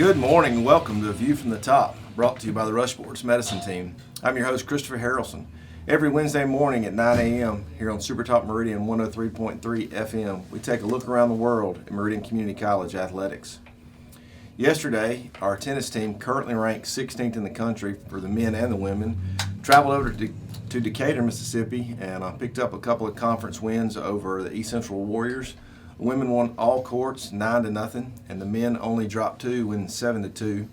Good morning and welcome to A View from the Top, brought to you by the Rush Sports Medicine Team. I'm your host, Christopher Haralson. Every Wednesday morning at 9 a.m. here on Super Top Meridian 103.3 FM, we take a look around the world at Meridian Community College athletics. Yesterday, our tennis team, currently ranked 16th in the country for the men and the women, traveled over to Decatur, Mississippi, and picked up a couple of conference wins over the East Central Warriors. The women won all courts 9-0, and the men only dropped 2, winning 7-2.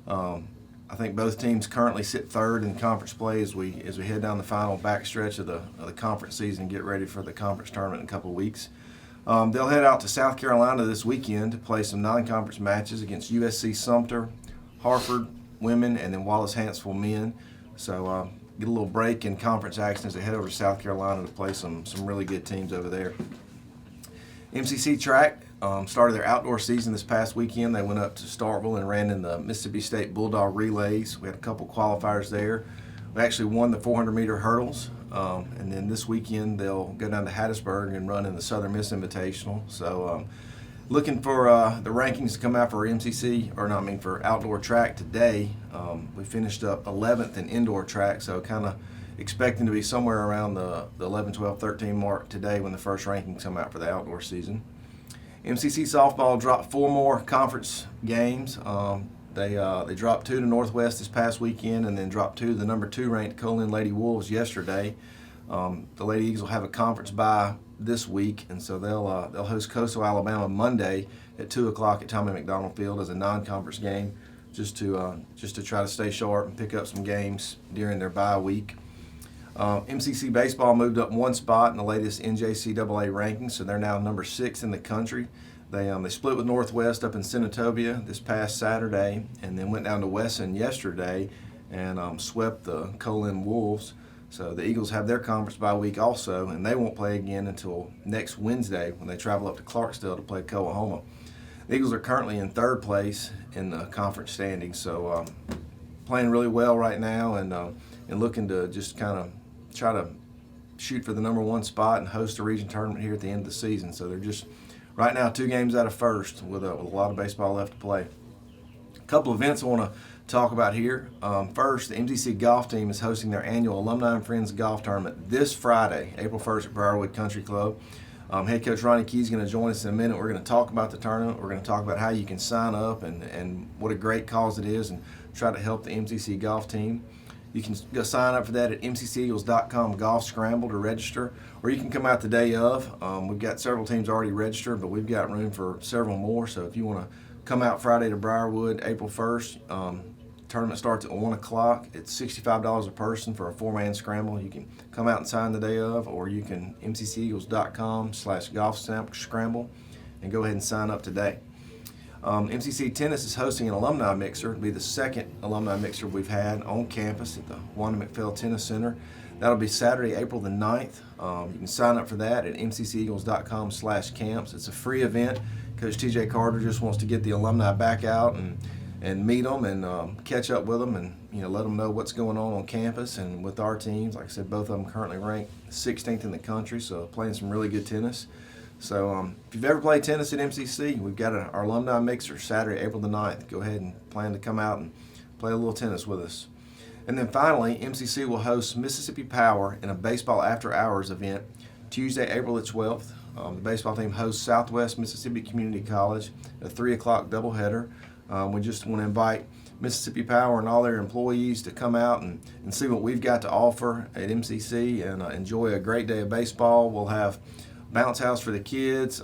I think both teams currently sit third in conference play as we head down the final backstretch of the conference season and get ready for the conference tournament in a couple of weeks. They'll head out to South Carolina this weekend to play some non-conference matches against USC Sumter, Hartford women, and then Wallace Hansville men. So get a little break in conference action as they head over to South Carolina to play some really good teams over there. MCC Track started their outdoor season this past weekend. They went up to Starkville and ran in the Mississippi State Bulldog Relays. We had a couple qualifiers there. We actually won the 400-meter hurdles, and then this weekend they'll go down to Hattiesburg and run in the Southern Miss Invitational. So looking for the rankings to come out for for outdoor track today. We finished up 11th in indoor track, so kind of expecting to be somewhere around the 11, 12, 13 mark today when the first rankings come out for the outdoor season. MCC softball dropped 4 more conference games. They dropped 2 to Northwest this past weekend, and then dropped 2 to the number 2 ranked Colin Lady Wolves yesterday. The Lady Eagles will have a conference bye this week, and so they'll host Coastal Alabama Monday at 2 o'clock at Tommy McDonald Field as a non-conference game, just to try to stay sharp and pick up some games during their bye week. MCC baseball moved up 1 spot in the latest NJCAA rankings, so they're now number 6 in the country. They split with Northwest up in Senatobia this past Saturday, and then went down to Wesson yesterday and swept the Colin Wolves. So the Eagles have their conference bye week also, and they won't play again until next Wednesday when they travel up to Clarksdale to play Coahoma. The Eagles are currently in 3rd place in the conference standings, so playing really well right now and looking to just kind of try to shoot for the number 1 spot and host a region tournament here at the end of the season. So they're just right now 2 games out of first with a lot of baseball left to play. A couple of events I want to talk about here. First, the MCC golf team is hosting their annual Alumni and Friends Golf Tournament this Friday, April 1st at Briarwood Country Club. Head coach Ronnie is going to join us in a minute. We're going to talk about the tournament. We're going to talk about how you can sign up and what a great cause it is and try to help the MCC golf team. You can go sign up for that at mcceagles.com golf scramble to register, or you can come out the day of. We've got several teams already registered, but we've got room for several more. So if you want to come out Friday to Briarwood, April 1st, tournament starts at 1 o'clock. It's $65 a person for a 4-man scramble. You can come out and sign the day of, or you can mcceagles.com/golf scramble and go ahead and sign up today. MCC Tennis is hosting an alumni mixer. It'll be the 2nd alumni mixer we've had on campus at the Wanda McPhail Tennis Center. That'll be Saturday, April the 9th. You can sign up for that at mcceagles.com/camps. It's a free event. Coach TJ Carter just wants to get the alumni back out and meet them and catch up with them and let them know what's going on campus and with our teams. Like I said, both of them currently ranked 16th in the country, so playing some really good tennis. So if you've ever played tennis at MCC, we've got our alumni mixer Saturday, April the 9th. Go ahead and plan to come out and play a little tennis with us. And then finally, MCC will host Mississippi Power in a baseball after-hours event Tuesday, April the 12th. The baseball team hosts Southwest Mississippi Community College, a 3 o'clock doubleheader. We just want to invite Mississippi Power and all their employees to come out and see what we've got to offer at MCC and enjoy a great day of baseball. We'll have bounce house for the kids,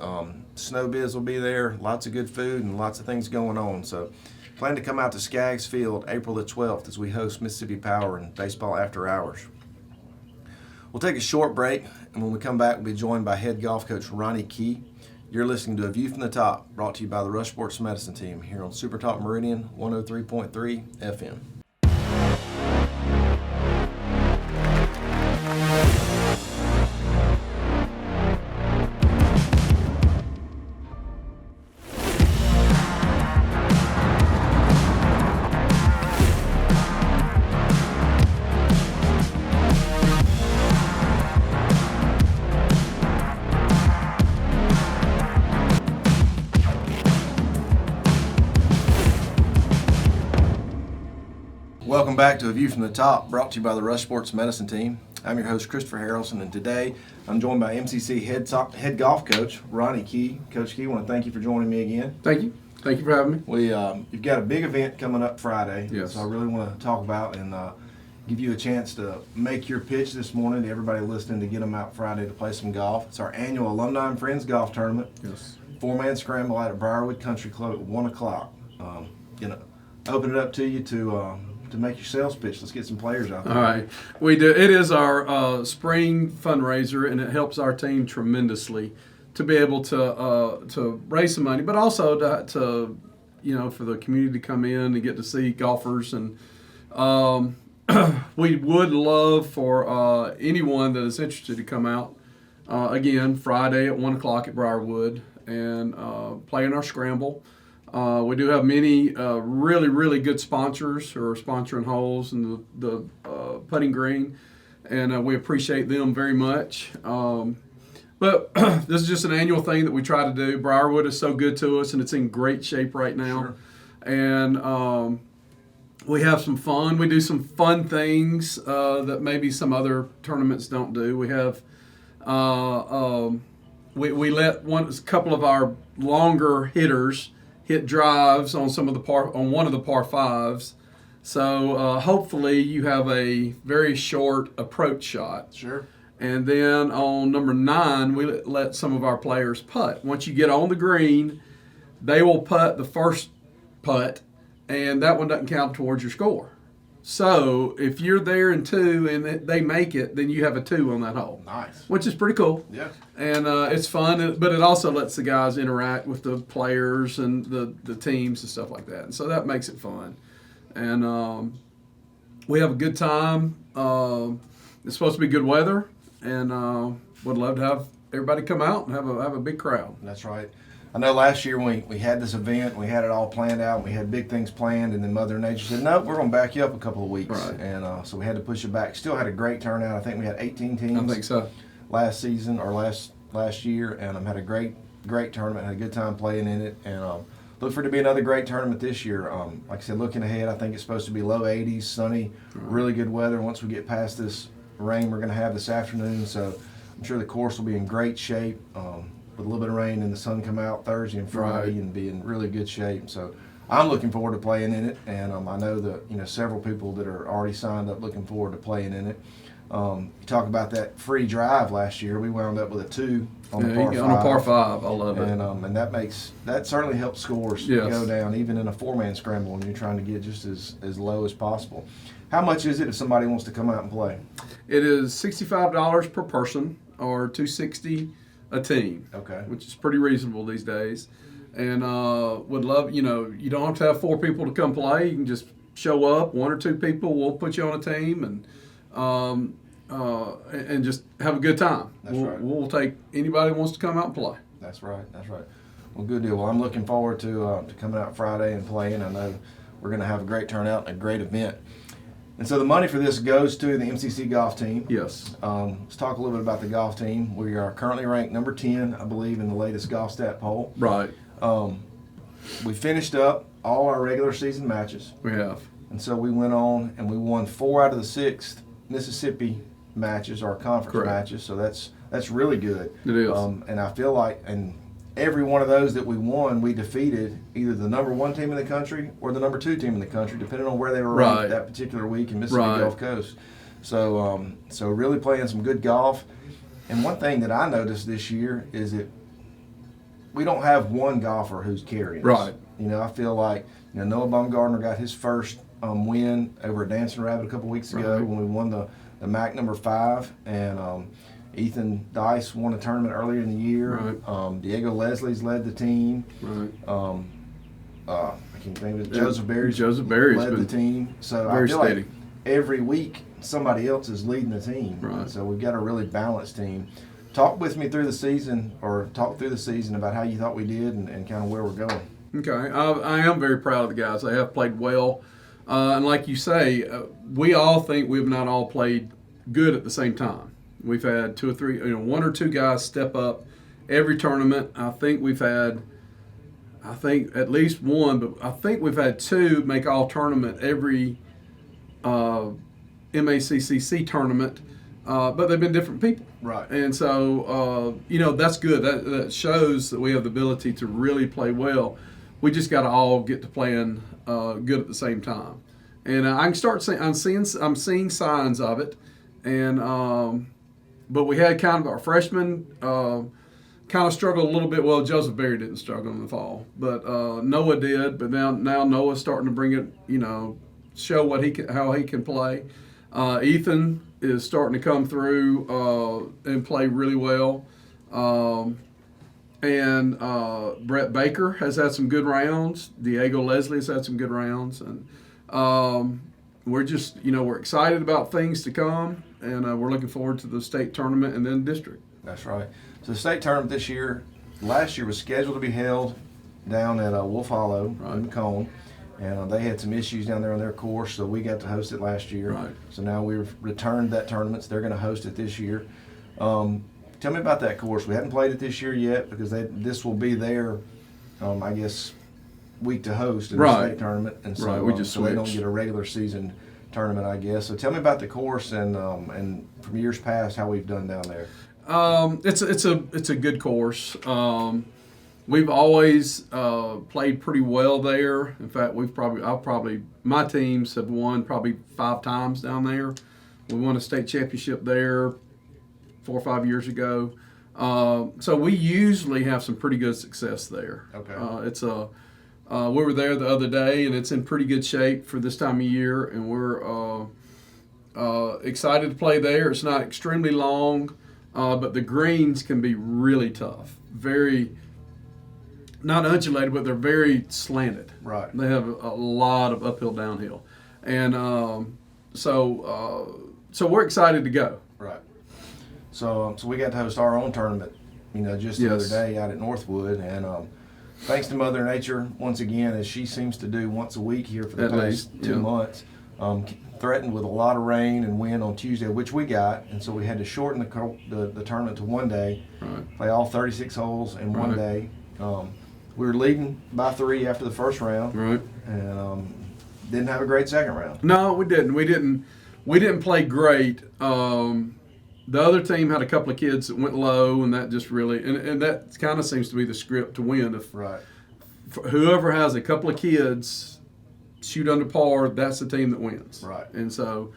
snow biz will be there, lots of good food and lots of things going on. So plan to come out to Skaggs Field April the 12th as we host Mississippi Power and baseball after hours. We'll take a short break, and when we come back, we'll be joined by head golf coach Ronnie Key. You're listening to A View from the Top, brought to you by the Rush Sports Medicine Team here on Super Top Meridian 103.3 FM. Welcome back to A View from the Top, brought to you by the Rush Sports Medicine Team. I'm your host, Christopher Haralson, and today I'm joined by MCC head golf coach, Ronnie Key. Coach Key, I want to thank you for joining me again. Thank you. Thank you for having me. You've got a big event coming up Friday, yes. So I really want to talk about and give you a chance to make your pitch this morning to everybody listening to get them out Friday to play some golf. It's our annual Alumni and Friends Golf Tournament. Yes. 4-man scramble out at Briarwood Country Club at 1 o'clock. Open it up to you to make your sales pitch. Let's get some players out there. All right. We do. It is our spring fundraiser, and it helps our team tremendously to be able to raise some money, but also to for the community to come in and get to see golfers. And we would love for anyone that is interested to come out again Friday at 1 o'clock at Briarwood and play in our scramble. We do have many really, really good sponsors who are sponsoring holes and the putting green, and we appreciate them very much. But this is just an annual thing that we try to do. Briarwood is so good to us, and it's in great shape right now. Sure. And we have some fun. We do some fun things that maybe some other tournaments don't do. We have we let a couple of our longer hitters hit drives on one of the par fives. So hopefully you have a very short approach shot. Sure. And then on number 9, we let some of our players putt. Once you get on the green, they will putt the first putt, and that one doesn't count towards your score. So if you're there in 2 and they make it, then you have a 2 on that hole. Nice. Which is pretty cool. Yeah. And it's fun, but it also lets the guys interact with the players and the teams and stuff like that. And so that makes it fun. And we have a good time. It's supposed to be good weather, and would love to have everybody come out and have a big crowd. That's right. I know last year when we had this event, we had it all planned out, we had big things planned, and then Mother Nature said, no, we're going to back you up a couple of weeks. Right. And so we had to push it back. Still had a great turnout. I think we had 18 teams. I think so. Last season or last year, and had a great tournament, had a good time playing in it, and look for it to be another great tournament this year. Like I said, looking ahead, I think it's supposed to be low 80s, sunny, really good weather. Once we get past this rain we're going to have this afternoon, so I'm sure the course will be in great shape. With a little bit of rain and the sun come out Thursday and Friday, and be in really good shape. So I'm looking forward to playing in it, and I know that several people that are already signed up looking forward to playing in it. You talk about that free drive last year. We wound up with a 2 on the par 5. On a par 5, I love it. And that certainly helps scores go down, even in a 4-man scramble when you're trying to get just as low as possible. How much is it if somebody wants to come out and play? It is $65 per person, or $260 a team. Okay. Which is pretty reasonable these days. And would love, you don't have to have 4 people to come play. You can just show up, 1 or 2 people. We'll put you on a team and just have a good time. Right. We'll take anybody who wants to come out and play. That's right. Well, good deal. Well, I'm looking forward to coming out Friday and playing. I know we're going to have a great turnout and a great event. And so the money for this goes to the MCC golf team. Yes. Let's talk a little bit about the golf team. We are currently ranked number 10, I believe, in the latest golf stat poll. Right. We finished up all our regular season matches. We have. And so we went on and we won 4 out of the 6 Mississippi matches, our conference matches. So that's really good. It is. And I feel like every one of those that we won, we defeated either the number 1 team in the country or the number 2 team in the country, depending on where they were ranked that particular week in Mississippi Gulf Coast. So, so really playing some good golf. And one thing that I noticed this year is that we don't have one golfer who's carrying us. Right. I feel like Noah Baumgartner got his first win over at Dancing Rabbit a couple weeks ago when we won the MAC number 5, and Ethan Dice won a tournament earlier in the year. Right. Diego Leslie's led the team. Right. I can't think of it. Joseph Berry's led the team. So I feel like every week somebody else is leading the team. Right. So we've got a really balanced team. Talk with me through the season, about how you thought we did and kind of where we're going. Okay. I am very proud of the guys. They have played well. And like you say, we all think we've not all played good at the same time. We've had 2 or 3, 1 or 2 guys step up every tournament. I think we've had at least 1, but I think we've had 2 make all tournament every MACCC tournament, but they've been different people. Right. And so, that's good. That shows that we have the ability to really play well. We just got to all get to playing good at the same time. And I can start seeing, I'm seeing signs of it. And but we had kind of our freshmen kind of struggled a little bit. Well, Joseph Berry didn't struggle in the fall, but Noah did. But now Noah's starting to bring it, show how he can play. Ethan is starting to come through and play really well. And Brett Baker has had some good rounds. Diego Leslie has had some good rounds. And we're just, we're excited about things to come. And we're looking forward to the state tournament and then district. That's right. So the state tournament last year was scheduled to be held down at Wolf Hollow in McComb. And they had some issues down there on their course, so we got to host it last year. Right. So now we've returned that tournament, so they're going to host it this year. Tell me about that course. We haven't played it this year yet because this will be their, week to host in the state tournament. And so, we just so they don't get a regular season tournament, I guess. So tell me about the course and from years past how we've done down there. It's a good course. We've always played pretty well there. In fact, my teams have won probably 5 times down there. We won a state championship there 4 or 5 years ago. So we usually have some pretty good success there. Okay. We were there the other day, and it's in pretty good shape for this time of year, and we're excited to play there. It's not extremely long, but the greens can be really tough. Very not undulated, but they're very slanted. Right. They have a lot of uphill, downhill, and so we're excited to go. Right. So we got to host our own tournament, just the other day out at Northwood, and thanks to Mother Nature once again, as she seems to do once a week here for the past 2 months. Threatened with a lot of rain and wind on Tuesday, which we got, and so we had to shorten the tournament to one day, play all 36 holes in one day. We were leading by 3 after the first round, and didn't have a great second round. No, we didn't. We didn't play great. The other team had a couple of kids that went low, and that just really and that kind of seems to be the script to win. If whoever has a couple of kids shoot under par, that's the team that wins. Right. And so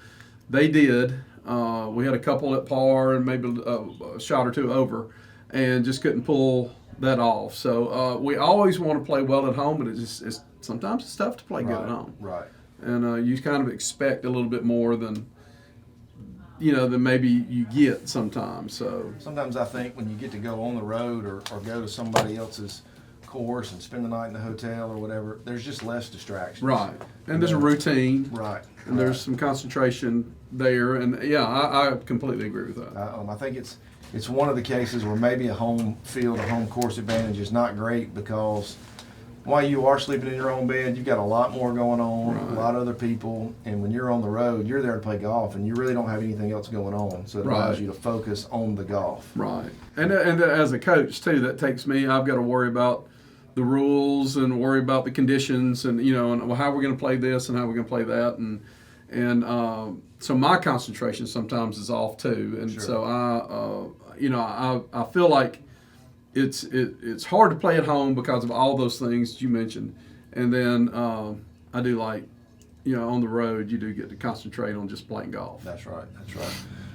they did. We had a couple at par and maybe a shot or two over, and just couldn't pull that off. So we always want to play well at home, but sometimes it's tough to play good at home. Right. And you kind of expect a little bit more than maybe you get sometimes. So sometimes I think when you get to go on the road or go to somebody else's course and spend the night in the hotel or whatever, there's just less distractions. Right. And there's a routine. Right. And there's some concentration there. And I completely agree with that. I think it's one of the cases where maybe a home field, a home course advantage is not great because while you are sleeping in your own bed, you've got a lot more going on, a lot of other people, and when you're on the road, you're there to play golf, and you really don't have anything else going on, so it allows you to focus on the golf. Right. And as a coach, too, that takes me, I've got to worry about the rules and worry about the conditions and, and how we're going to play this and how we're going to play that, and so my concentration sometimes is off, too, and so I feel like it's hard to play at home because of all those things you mentioned, and then I do like, on the road you do get to concentrate on just playing golf. That's right.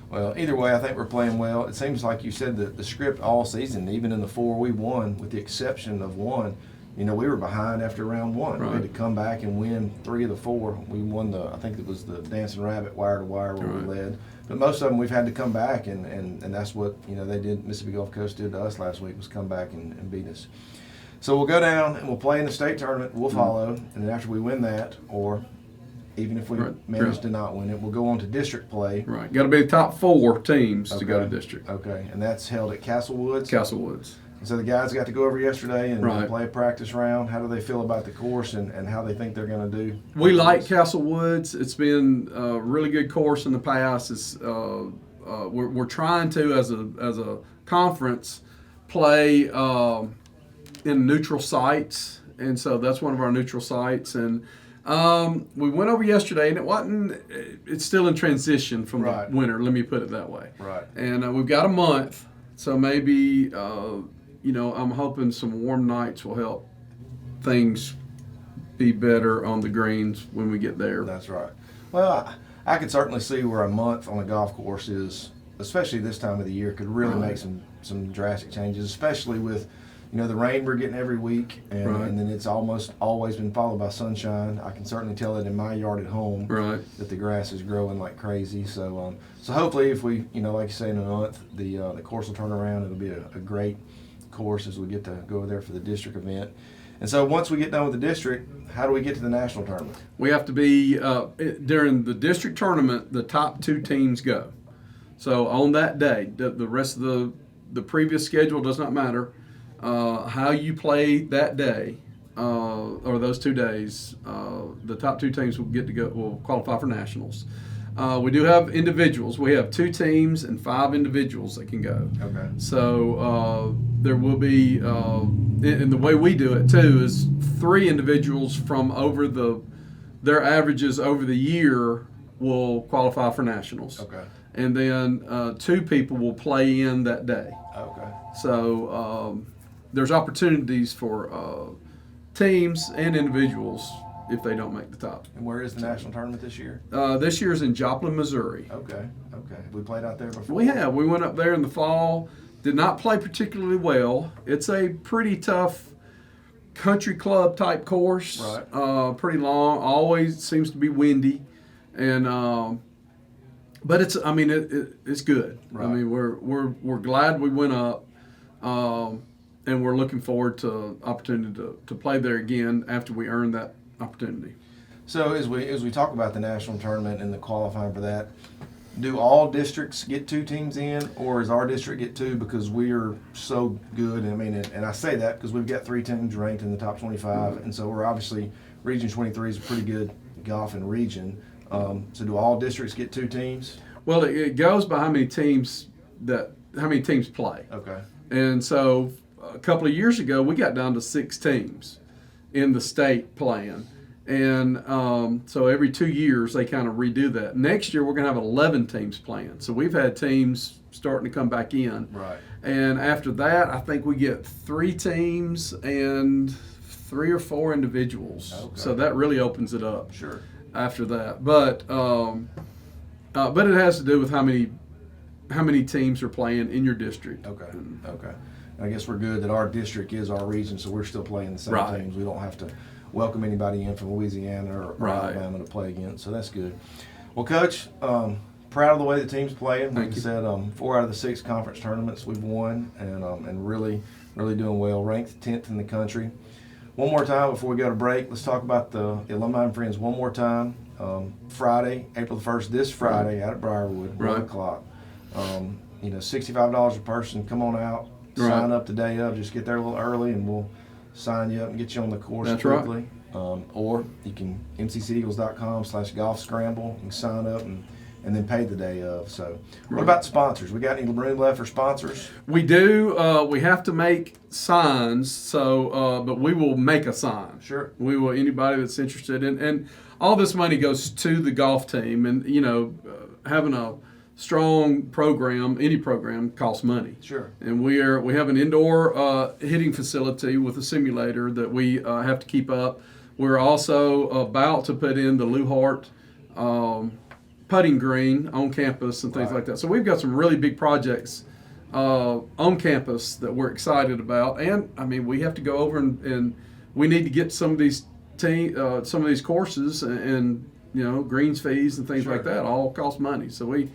Well, either way, I think we're playing well. It seems like you said that the script all season, even in the 4 we won, with the exception of one, we were behind after round 1. We had to come back and win 3 of the 4. We won I think it was the Dancing Rabbit wire to wire where we led. But most of them we've had to come back, and that's what they did. Mississippi Gulf Coast did to us last week, was come back and beat us. So we'll go down and we'll play in the state tournament. We'll follow, and then after we win that, or even if we manage to not win it, we'll go on to district play. Right. Got to be the top 4 teams to go to district. Okay, and that's held at Castle Woods. And so the guys got to go over yesterday and play a practice round. How do they feel about the course and how they think they're going to do? We like Castle Woods. It's been a really good course in the past. It's we're trying to, as a conference, play in neutral sites, and so that's one of our neutral sites. And We went over yesterday, and it wasn't. It's still in transition from Right. the winter. Let me put it that way. Right. And we've got a month, so maybe I'm hoping some warm nights will help things be better on the greens when we get there. That's right. Well, I could certainly see where a month on a golf course is, especially this time of the year, could really make some drastic changes, especially with the rain we're getting every week, and then it's almost always been followed by sunshine. I can certainly tell it in my yard at home that the grass is growing like crazy. So hopefully if we, like you say, in a month, the course will turn around. It'll be a great course as we get to go over there for the district event. And so once we get done with the district, how do we get to the national tournament? We have to be, during the district tournament, the top 2 teams go. So on that day, the rest of the previous schedule does not matter. How you play that day, or those 2 days, the top 2 teams will qualify for nationals. We do have individuals. We have 2 teams and 5 individuals that can go. Okay. So there will be, and the way we do it too is 3 individuals from their averages over the year will qualify for nationals. Okay. And then 2 people will play in that day. Okay. So there's opportunities for teams and individuals if they don't make the top. And where is the national tournament this year? This year's in Joplin, Missouri. Okay. Have we played out there before? We have. We went up there in the fall. Did not play particularly well. It's a pretty tough country club type course. Right. Pretty long. Always seems to be windy, and but it's good. Right. I mean we're glad we went up. And we're looking forward to opportunity to play there again after we earn that opportunity. So as we talk about the national tournament and the qualifying for that, do all districts get 2 teams in, or does our district get 2 because we are so good? And I say that because we've got 3 teams ranked in the top 25, and so we're obviously Region 23 is a pretty good golfing region. So do all districts get 2 teams? Well, it goes by how many teams play. Okay. And so a couple of years ago, we got down to 6 teams in the state playing. And so every 2 years, they kind of redo that. Next year, we're going to have 11 teams playing. So we've had teams starting to come back in. Right. And after that, I think we get 3 teams and 3 or 4 individuals. Okay. So that really opens it up. Sure. After that. But it has to do with how many teams are playing in your district. Okay. I guess we're good that our district is our region, so we're still playing the same teams. We don't have to welcome anybody in from Louisiana or Alabama to play against, so that's good. Well, Coach, proud of the way the team's playing. Like you said, 4 out of the 6 conference tournaments we've won, and really doing well. Ranked 10th in the country. One more time before we go to break, let's talk about the Alumni and Friends one more time. Friday, April the 1st, this Friday out at Briarwood, 1 o'clock. $65 a person. Come on out. Sign up the day of. Just get there a little early, and we'll sign you up and get you on the course quickly. Right. Or you can mcseagulls.com/golf scramble. You can sign up and then pay the day of. So, what about sponsors? We got any room left for sponsors? We do. We have to make signs. So, but we will make a sign. Sure. We will. Anybody that's interested in, and all this money goes to the golf team, and having a strong program, any program, costs money. Sure. And we have an indoor hitting facility with a simulator that we have to keep up. We're also about to put in the Lou Hart putting green on campus and things like that. So we've got some really big projects on campus that we're excited about. And we have to go over and we need to get some of these courses and greens fees and things like that all cost money. So we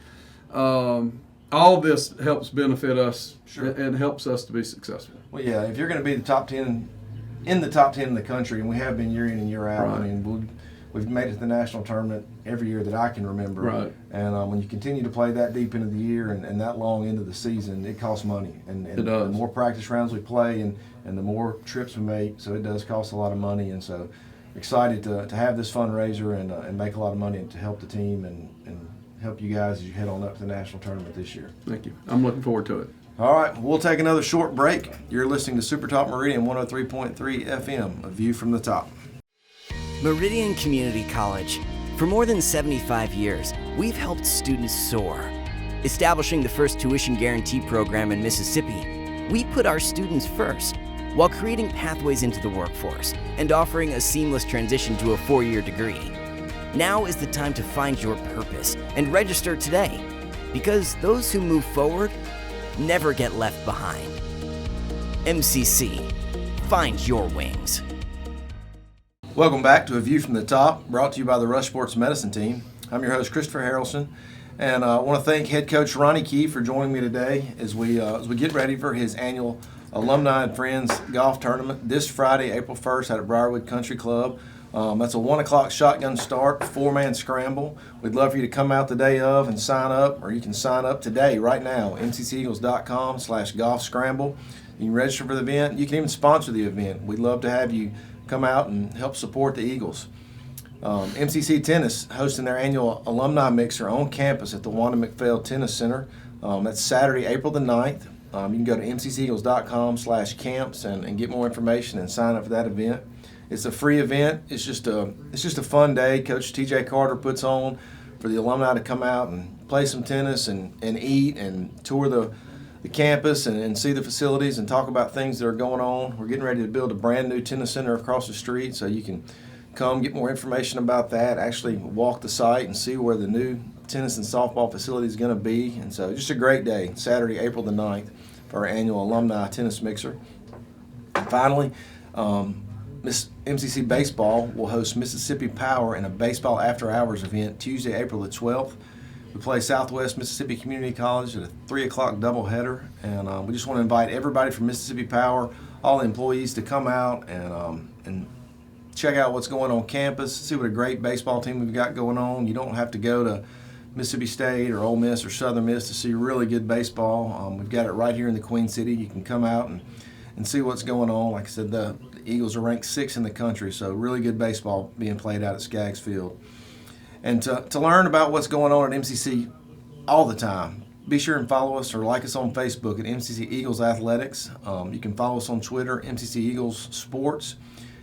all this helps benefit us and helps us to be successful. Well, yeah, if you're going to be the top 10 in the top 10 in the country, and we have been year in and year out. We've made it to the national tournament every year that I can remember. Right. And when you continue to play that deep into the year and that long into the season, it costs money. And it does. The more practice rounds we play and the more trips we make, so it does cost a lot of money. And so excited to have this fundraiser and make a lot of money and to help the team and help you guys as you head on up to the national tournament this year. Thank you. I'm looking forward to it. All right, we'll take another short break. You're listening to Super Talk Meridian 103.3 FM, a view from the top. Meridian Community College. For more than 75 years, we've helped students soar. Establishing the first tuition guarantee program in Mississippi, we put our students first, while creating pathways into the workforce and offering a seamless transition to a 4-year degree. Now is the time to find your purpose and register today, because those who move forward never get left behind. MCC, find your wings. Welcome back to A View from the Top, brought to you by the Rush Sports Medicine Team. I'm your host, Christopher Haralson, and I want to thank head coach Ronnie for joining me today as we get ready for his annual Alumni and Friends Golf Tournament this Friday, April 1st, at Briarwood Country Club. That's a 1 o'clock shotgun start, 4-man scramble. We'd love for you to come out the day of and sign up, or you can sign up today, right now, mcceagles.com/golf scramble. You can register for the event. You can even sponsor the event. We'd love to have you come out and help support the Eagles. MCC Tennis hosting their annual alumni mixer on campus at the Wanda McPhail Tennis Center. That's Saturday, April the 9th. You can go to mcceagles.com/camps and get more information and sign up for that event. It's a free event. It's just a fun day. Coach TJ Carter puts on for the alumni to come out and play some tennis and eat and tour the campus and see the facilities and talk about things that are going on. We're getting ready to build a brand new tennis center across the street, so you can come get more information about that, actually walk the site and see where the new tennis and softball facility is going to be. And so just a great day, Saturday, April the 9th, for our annual alumni tennis mixer. And finally, MCC Baseball will host Mississippi Power in a baseball after-hours event Tuesday, April the 12th. We play Southwest Mississippi Community College at a 3 o'clock doubleheader, and we just want to invite everybody from Mississippi Power, all the employees, to come out and check out what's going on campus, see what a great baseball team we've got going on. You don't have to go to Mississippi State or Ole Miss or Southern Miss to see really good baseball. We've got it right here in the Queen City. You can come out and see what's going on. Like I said, the Eagles are ranked 6th in the country, so really good baseball being played out at Skaggs Field. And to learn about what's going on at MCC all the time, be sure and follow us or like us on Facebook at MCC Eagles Athletics. You can follow us on Twitter, MCC Eagles Sports.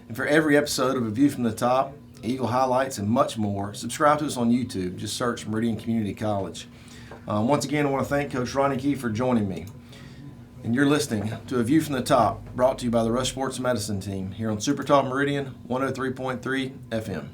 And for every episode of A View from the Top, Eagle highlights, and much more, subscribe to us on YouTube. Just search Meridian Community College. Once again, I want to thank Coach Ronnie for joining me. And you're listening to A View from the Top, brought to you by the Rush Sports Medicine Team here on Super Talk Meridian 103.3 FM.